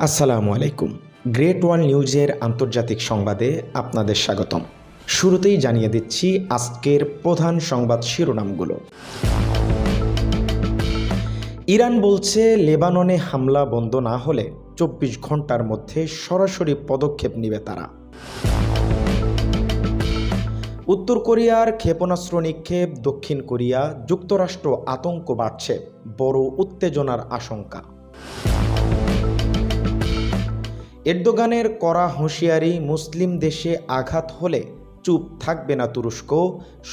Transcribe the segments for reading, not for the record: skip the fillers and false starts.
আসসালামু আলাইকুম। Great one নিউজের আন্তর্জাতিক সংবাদে আপনাদের স্বাগতম। শুরুতেই জানিয়ে দিচ্ছি আজকের প্রধান সংবাদ শিরোনামগুলো। ইরান বলছে লেবাননে হামলা বন্ধ না হলে 24 ঘন্টার মধ্যে সরাসরি পদক্ষেপ নেবে তারা। উত্তর কোরিয়ার ক্ষেপণাস্ত্র নিক্ষেপ, দক্ষিণ কোরিয়া যুক্তরাষ্ট্র আতঙ্ক বাড়ছে, বড় উত্তেজনার আশঙ্কা। এরদোগানের কড়া হুঁশিয়ারি, মুসলিম দেশে আঘাত হলে চুপ থাকবে না তুরস্ক,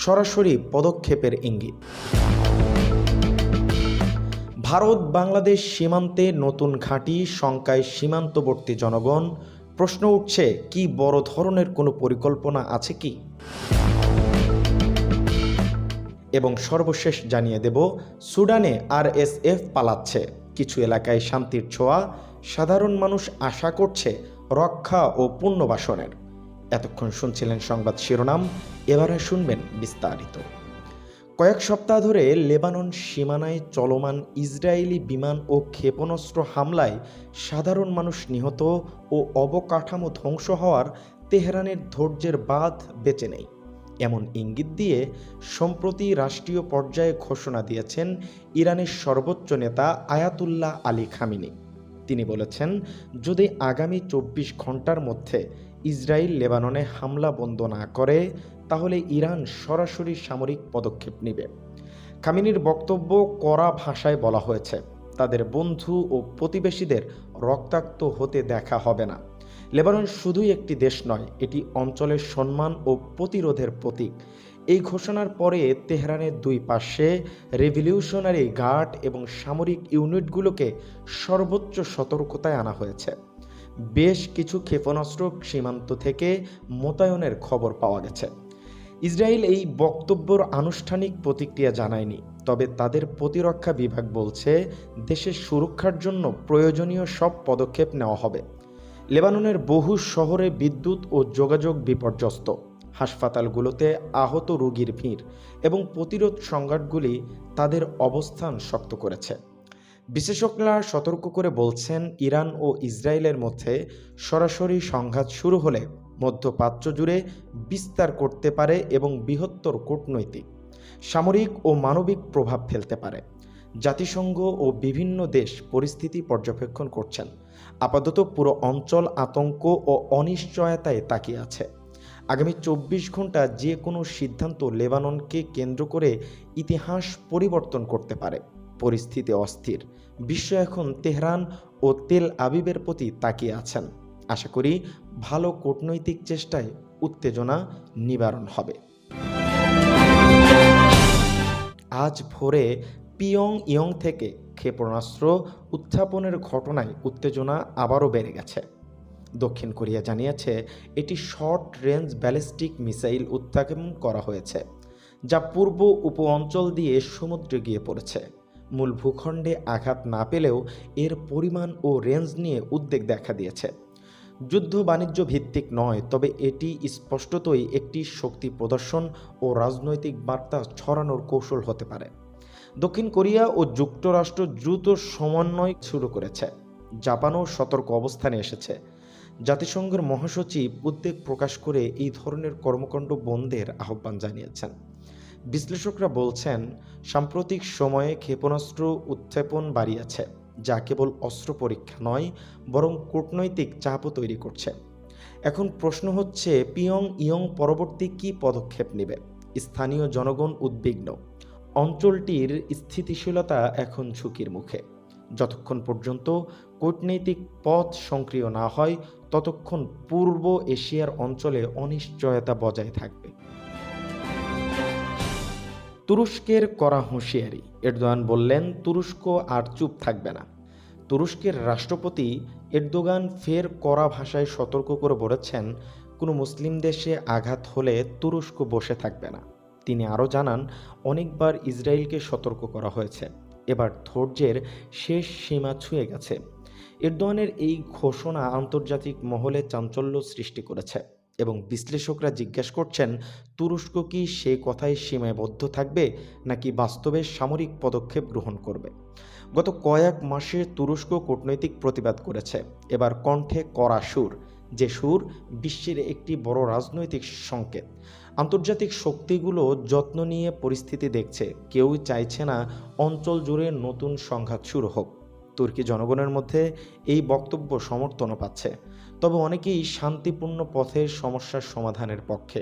সরাসরি পদক্ষেপের ইঙ্গিত। ভারত বাংলাদেশ সীমান্তে নতুন ঘাঁটি, শঙ্কায় সীমান্তবর্তী জনগণ। প্রশ্ন উঠছে, কি বড় ধরনের কোনো পরিকল্পনা আছে কি? এবং সর্বশেষ জানিয়ে দেব, সুদানে আরএসএফ পালাচ্ছে, কিছু এলাকায় শান্তির ছোঁয়া, সাধারণ মানুষ আশা করছে রক্ষা ও পুনর্বাসনের। এতক্ষণ শুনছিলেন সংবাদ শিরোনাম, এবারে শুনবেন বিস্তারিত। কয়েক সপ্তাহ ধরে লেবানন সীমানায় চলমান ইসরায়েলি বিমান ও ক্ষেপণাস্ত্র হামলায় সাধারণ মানুষ নিহত ও অবকাঠামো ধ্বংস হওয়ার তেহরানের ধৈর্যের বাঁধ বেঁচে নেই। এমন ইঙ্গিত দিয়ে সম্প্রতি রাষ্ট্রীয় পর্যায়ে ঘোষণা দিয়েছেন ইরানের সর্বোচ্চ নেতা আয়াতুল্লাহ আলী খামেনি। তিনি বলেছেন, যদি আগামী 24 ঘন্টার মধ্যে ইসরায়েল লেবাননে হামলা বন্ধ না করে তাহলে ইরান সরাসরি সামরিক পদক্ষেপ নেবে। খামেনির বক্তব্য কড়া ভাষায় বলা হয়েছে, তাদের বন্ধু ও প্রতিবেশীদের রক্তাক্ত হতে দেখা হবে না। লেবানন শুধুই একটি দেশ নয়, এটি অঞ্চলের সম্মান ও প্রতিরোধের প্রতীক। এই ঘোষণার পরে তেহরানের দুই পাশে রেভলিউশনারি গার্ড এবং সামরিক ইউনিটগুলোকে সর্বোচ্চ সতর্কতায় আনা হয়েছে। বেশ কিছু ক্ষেপণাস্ত্র সীমান্ত থেকে মোতায়েনের খবর পাওয়া গেছে। ইসরায়েল এই বক্তব্যের আনুষ্ঠানিক প্রতিক্রিয়া জানায়নি, তবে তাদের প্রতিরক্ষা বিভাগ বলছে দেশের সুরক্ষার জন্য প্রয়োজনীয় সব পদক্ষেপ নেওয়া হবে। লেবাননের বহু শহরে বিদ্যুৎ ও যোগাযোগ বিপর্যস্ত, হাসপাতালগুলোতে আহত রোগীর ভিড় এবং প্রতিরোধ সংঘাতগুলি তাদের অবস্থান শক্ত করেছে। বিশেষজ্ঞরা সতর্ক করে বলছেন, ইরান ও ইসরায়েলের মধ্যে সরাসরি সংঘাত শুরু হলে মধ্যপ্রাচ্য জুড়ে বিস্তার করতে পারে এবং বৃহত্তর কূটনৈতিক, সামরিক ও মানবিক প্রভাব ফেলতে পারে। জাতিসংঘ ও বিভিন্ন দেশ পরিস্থিতি পর্যবেক্ষণ করছেন। আপাতত পুরো অঞ্চল আতঙ্ক ও অনিশ্চয়তায় তাকিয়ে আছে। আগামী 24 ঘন্টা যে কোনো সিদ্ধান্ত লেবাননকে কেন্দ্র করে ইতিহাস পরিবর্তন করতে পারে। পরিস্থিতি অস্থির। বিশ্ব এখন তেহরান ও তেল আবিবের প্রতি তাকিয়ে আছেন। আশা করি ভালো কূটনৈতিক চেষ্টায় উত্তেজনা নিবারণ হবে। আজ ভোরে পিয়ংইয়ং থেকে ক্ষেপণাস্ত্র উৎক্ষেপণের ঘটনায় উত্তেজনা আবারও বেড়ে গেছে। দক্ষিণ কোরিয়া জানিয়েছে এটি শর্ট রেঞ্জ ব্যালিস্টিক মিসাইল উৎক্ষেপণ করা হয়েছে, যা পূর্ব উপ অঞ্চল দিয়ে সমুদ্রে গিয়ে পড়েছে। মূল ভূখণ্ডে আঘাত না পেলেও এর পরিমাণ ও রেঞ্জ নিয়ে উদ্বেগ দেখা দিয়েছে। যুদ্ধ বাণিজ্য ভিত্তিক নয়, তবে এটি স্পষ্টতই একটি শক্তি প্রদর্শন ও রাজনৈতিক বার্তা ছড়ানোর কৌশল হতে পারে। দক্ষিণ কোরিয়া ও যুক্তরাষ্ট্র দ্রুত সমন্বয় শুরু করেছে। জাপানও সতর্ক অবস্থানে এসেছে। জাতিসংঘের মহাসচিব উদ্বেগ প্রকাশ করে এই ধরনের কর্মকাণ্ড বন্ধের আহ্বান জানিয়েছেন। বিশ্লেষকরা বলছেন, সাম্প্রতিক সময়ে ক্ষেপণাস্ত্র উৎক্ষেপণ বাড়িয়েছে, যা কেবল অস্ত্র পরীক্ষা নয় বরং কূটনৈতিক চাপও তৈরি করছে। এখন প্রশ্ন হচ্ছে, পিয়ংইয়ং পরবর্তী কী পদক্ষেপ নেবে? স্থানীয় জনগণ উদ্বিগ্ন। অঞ্চলটির স্থিতিশীলতা এখন ঝুঁকির মুখে। যতক্ষণ পর্যন্ত কূটনৈতিক পথ সক্রিয় না হয় ততক্ষণ পূর্ব এশিয়ার অঞ্চলে অনিশ্চয়তা বজায় থাকবে। তুরস্কের কড়া হুঁশিয়ারি, এরদোগান বললেন তুরস্ক আর চুপ থাকবে না। তুরস্কের রাষ্ট্রপতি এরদোগান ফের কড়া ভাষায় সতর্ক করে বলেছেন, কোনো মুসলিম দেশে আঘাত হলে তুরস্ক বসে থাকবে না। তিনি আরও জানান, অনেকবার ইসরায়েলকে সতর্ক করা হয়েছে, এবার ধৈর্যের শেষ সীমা ছুঁয়ে গেছে। এরদোয়ানের এই ঘোষণা আন্তর্জাতিক মহলে চাঞ্চল্য সৃষ্টি করেছে এবং বিশ্লেষকরা জিজ্ঞাসা করছেন, তুরস্ক কি সে কথায় সীমাবদ্ধ থাকবে নাকি বাস্তবে সামরিক পদক্ষেপ গ্রহণ করবে? গত কয়েক মাসে তুরস্ক কূটনৈতিক প্রতিবাদ করেছে। এবার কণ্ঠে কড়া সুর, যে সুর বিশ্বের একটি বড় রাজনৈতিক সংকেত। আন্তর্জাতিক শক্তিগুলো যত্ন নিয়ে পরিস্থিতি দেখছে, কেউই চাইছে না অঞ্চল জুড়ে নতুন সংঘাত শুরু হোক। তুর্কি জনগণের মধ্যে এই বক্তব্য সমর্থনও পাচ্ছে, তবে অনেকেই শান্তিপূর্ণ পথে সমস্যার সমাধানের পক্ষে।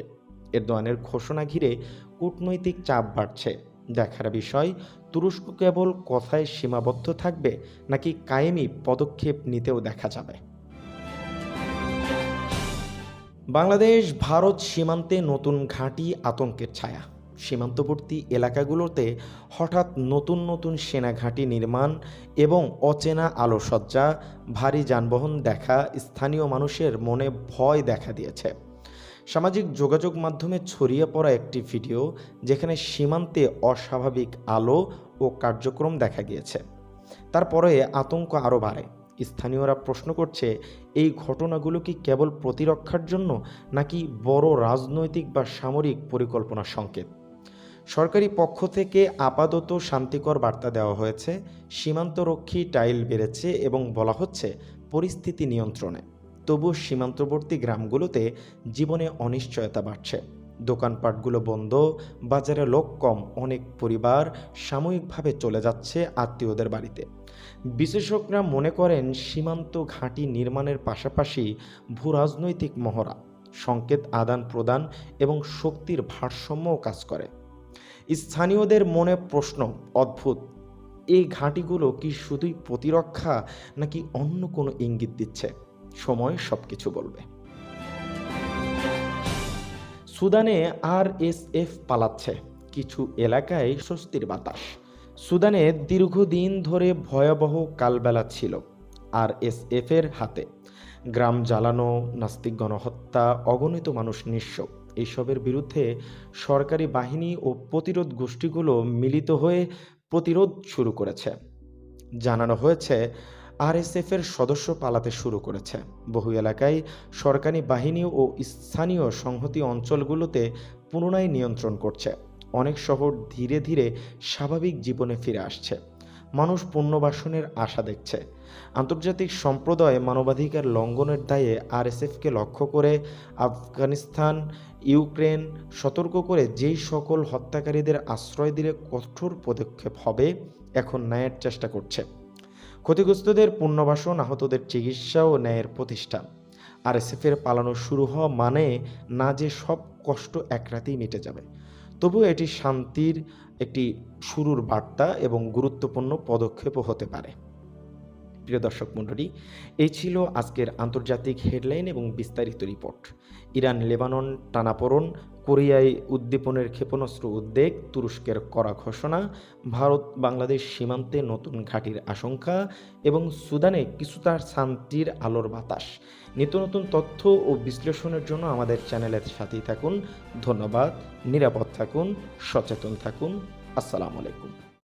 এরদোয়ানের ঘোষণা ঘিরে কূটনৈতিক চাপ বাড়ছে। দেখার বিষয়, তুরস্ক কেবল কথায় সীমাবদ্ধ থাকবে নাকি কায়েমি পদক্ষেপ নিতেও দেখা যাবে। বাংলাদেশ ভারত সীমান্তে নতুন ঘাঁটি, আতঙ্কের ছায়া। সীমান্তবর্তী এলাকাগুলোতে হঠাৎ নতুন নতুন সেনা ঘাঁটি নির্মাণ এবং অচেনা আলোকসজ্জা, ভারী যানবাহন দেখা স্থানীয় মানুষের মনে ভয় দেখা দিয়েছে। সামাজিক যোগাযোগ মাধ্যমে ছড়িয়ে পড়া একটি ভিডিও, যেখানে সীমান্তে অস্বাভাবিক আলো ও কার্যক্রম দেখা গিয়েছে, তারপরে আতঙ্ক আরও বাড়ে। স্থানীয়রা প্রশ্ন করছে, এই ঘটনাগুলো কি কেবল প্রতিরক্ষার জন্য নাকি বড় রাজনৈতিক বা সামরিক পরিকল্পনার সংকেত? সরকারি পক্ষ থেকে আপাতত শান্তিকর বার্তা দেওয়া হয়েছে, সীমান্তরক্ষী টাইল বেড়েছে এবং বলা হচ্ছে পরিস্থিতি নিয়ন্ত্রণে। তবু সীমান্তবর্তী গ্রামগুলোতে জীবনে অনিশ্চয়তা বাড়ছে। দোকানপাটগুলো বন্ধ, বাজারে লোক কম, অনেক পরিবার সাময়িকভাবে চলে যাচ্ছে আত্মীয়দের বাড়িতে। বিশেষজ্ঞরা মনে করেন, সীমান্ত ঘাঁটি নির্মাণের পাশাপাশি ভূরাজনৈতিক মহড়া, সংকেত আদান প্রদান এবং শক্তির ভারসাম্যও কাজ করে। স্থানীয়দের মনে প্রশ্ন অদ্ভুত, এই ঘাঁটিগুলো কি শুধুই প্রতিরক্ষা নাকি অন্য কোনো ইঙ্গিত দিচ্ছে? সময় সবকিছু বলবে। সুদানে আরএসএফ পালাচ্ছে, কিছু এলাকায় স্বস্তির বাতাস। সুদানে দীর্ঘদিন ধরে ভয়াবহ কালবেলা ছিল আরএসএফের হাতে। গ্রাম জ্বালানো, নাস্তিক গণহত্যা, অগণিত মানুষ নিঃস্ব। এইসবের বিরুদ্ধে সরকারি বাহিনী ও প্রতিরোধ গোষ্ঠীগুলো মিলিত হয়ে প্রতিরোধ শুরু করেছে। জানানো হয়েছে, আরএসএফের সদস্য পালাতে শুরু করেছে। বহু এলাকায় সরকারি বাহিনী ও স্থানীয় সংহতি অঞ্চলগুলোতে পুনরায় নিয়ন্ত্রণ করছে। অনেক শহর ধীরে ধীরে স্বাভাবিক জীবনে ফিরে আসছে। মানুষ পুনর্বাসনের আশা দেখছে। আন্তর্জাতিক সম্প্রদায় মানবাধিকার লঙ্ঘনের দায়ে আরএসএফকে লক্ষ্য করে আফগানিস্তান, ইউক্রেন সতর্ক করে যেই সকল হত্যাকারীদের আশ্রয় দিলে কঠোর পদক্ষেপ হবে, এখন ন্যায়ের চেষ্টা করছে। ক্ষতিগ্রস্তদের পুনর্বাসন, আহতদের চিকিৎসা ও ন্যায়ের প্রতিষ্ঠা। আরএসএফের পালানো শুরু হওয়া মানে না যে সব কষ্ট এক রাতেই মিটে যাবে, তবু এটি শান্তির একটি শুরুর বার্তা এবং গুরুত্বপূর্ণ পদক্ষেপও হতে পারে। প্রিয় দর্শক মণ্ডলী, এই ছিল আজকের আন্তর্জাতিক হেডলাইন এবং বিস্তারিত রিপোর্ট। ইরান লেবানন টানাপোড়েন, কোরিয়ায় উদ্দীপনের ক্ষেপণাস্ত্র উদ্বেগ, তুরস্কের কড়া ঘোষণা, ভারত বাংলাদেশ সীমান্তে নতুন ঘাঁটির আশঙ্কা এবং সুদানে কিছুটা শান্তির আলোর বাতাস। নিত্য নতুন তথ্য ও বিশ্লেষণের জন্য আমাদের চ্যানেলের সাথেই থাকুন। ধন্যবাদ। নিরাপদ থাকুন, সচেতন থাকুন। আসসালামু আলাইকুম।